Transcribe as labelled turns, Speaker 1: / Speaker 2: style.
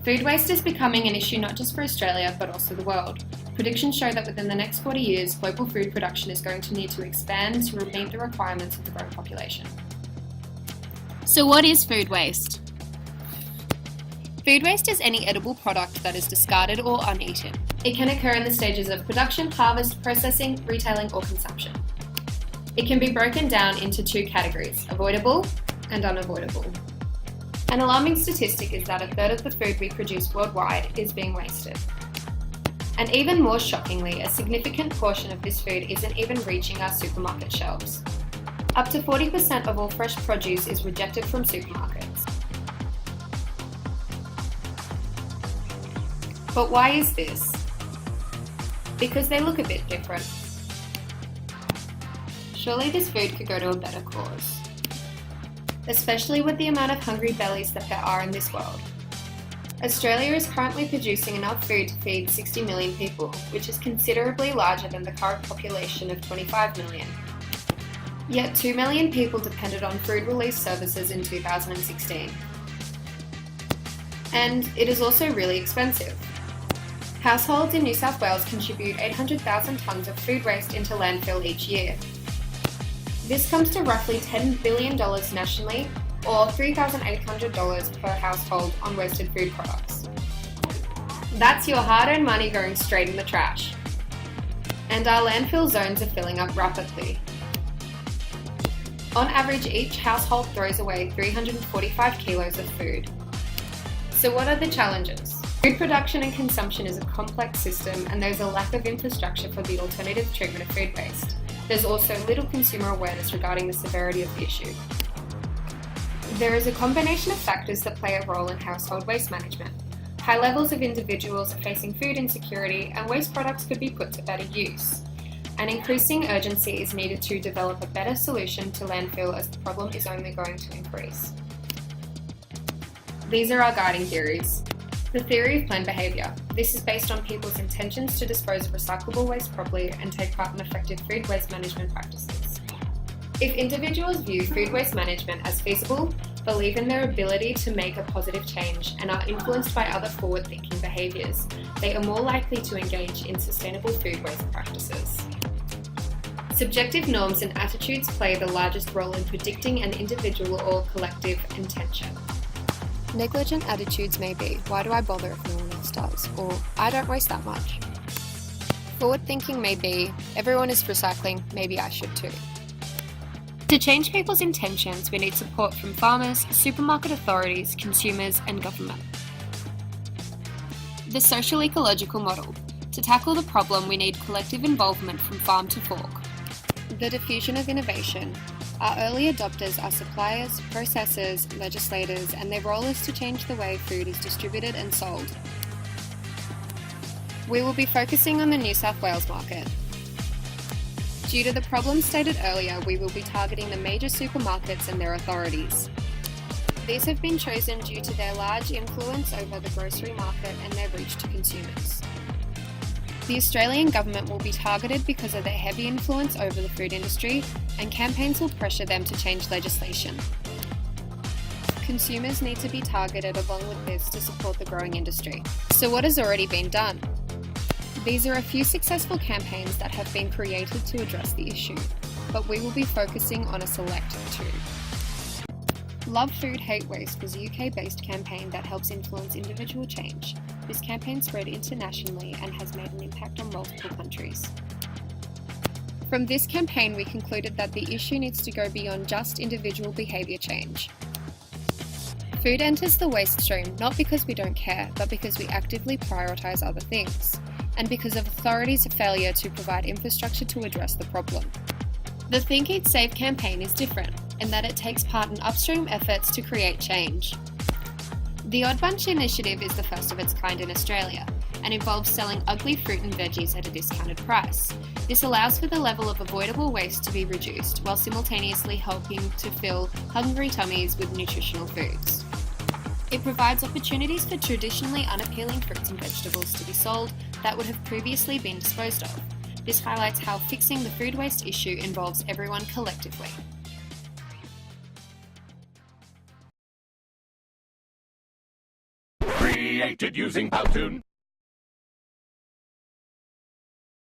Speaker 1: Food waste is becoming an issue not just for Australia, but also the world. Predictions show that within the next 40 years, global food production is going to need to expand to meet the requirements of the growing population.
Speaker 2: So what is food waste? Food waste is any edible product that is discarded or uneaten.
Speaker 1: It can occur in the stages of production, harvest, processing, retailing, or consumption. It can be broken down into two categories, avoidable and unavoidable. An alarming statistic is that a third of the food we produce worldwide is being wasted. And even more shockingly, a significant portion of this food isn't even reaching our supermarket shelves. Up to 40% of all fresh produce is rejected from supermarkets. But why is this? Because they look a bit different. Surely this food could go to a better cause, especially with the amount of hungry bellies that there are in this world. Australia is currently producing enough food to feed 60 million people, which is considerably larger than the current population of 25 million. Yet 2 million people depended on food relief services in 2016. And it is also really expensive. Households in New South Wales contribute 800,000 tonnes of food waste into landfill each year. This comes to roughly $10 billion nationally, or $3,800 per household on wasted food products. That's your hard-earned money going straight in the trash. And our landfill zones are filling up rapidly. On average, each household throws away 345 kilos of food. So what are the challenges? Food production and consumption is a complex system, and there's a lack of infrastructure for the alternative treatment of food waste. There's also little consumer awareness regarding the severity of the issue. There is a combination of factors that play a role in household waste management. High levels of individuals are facing food insecurity, and waste products could be put to better use. An increasing urgency is needed to develop a better solution to landfill, as the problem is only going to increase. These are our guiding theories. The theory of planned behaviour. This is based on people's intentions to dispose of recyclable waste properly and take part in effective food waste management practices. If individuals view food waste management as feasible, believe in their ability to make a positive change, and are influenced by other forward-thinking behaviours, they are more likely to engage in sustainable food waste practices. Subjective norms and attitudes play the largest role in predicting an individual or collective intention.
Speaker 2: Negligent attitudes may be, why do I bother if no one else does? Or, I don't waste that much. Forward thinking may be, everyone is recycling, maybe I should too. To change people's intentions, we need support from farmers, supermarket authorities, consumers, and government. The social ecological model. To tackle the problem, we need collective involvement from farm to fork. The diffusion of innovation. Our early adopters are suppliers, processors, legislators, and their role is to change the way food is distributed and sold. We will be focusing on the New South Wales market. Due to the problems stated earlier, we will be targeting the major supermarkets and their authorities. These have been chosen due to their large influence over the grocery market and their reach to consumers. The Australian government will be targeted because of their heavy influence over the food industry, and campaigns will pressure them to change legislation. Consumers need to be targeted along with this to support the growing industry. So what has already been done? These are a few successful campaigns that have been created to address the issue, but we will be focusing on a select two. Love Food, Hate Waste was a UK-based campaign that helps influence individual change. This campaign spread internationally and has made an impact on multiple countries. From this campaign, we concluded that the issue needs to go beyond just individual behaviour change. Food enters the waste stream not because we don't care, but because we actively prioritise other things, and because of authorities' failure to provide infrastructure to address the problem. The Think Eat Save campaign is different in that it takes part in upstream efforts to create change. The Odd Bunch initiative is the first of its kind in Australia and involves selling ugly fruit and veggies at a discounted price. This allows for the level of avoidable waste to be reduced while simultaneously helping to fill hungry tummies with nutritional foods. It provides opportunities for traditionally unappealing fruits and vegetables to be sold that would have previously been disposed of. This highlights how fixing the food waste issue involves everyone collectively.
Speaker 3: Free created using Powtoon.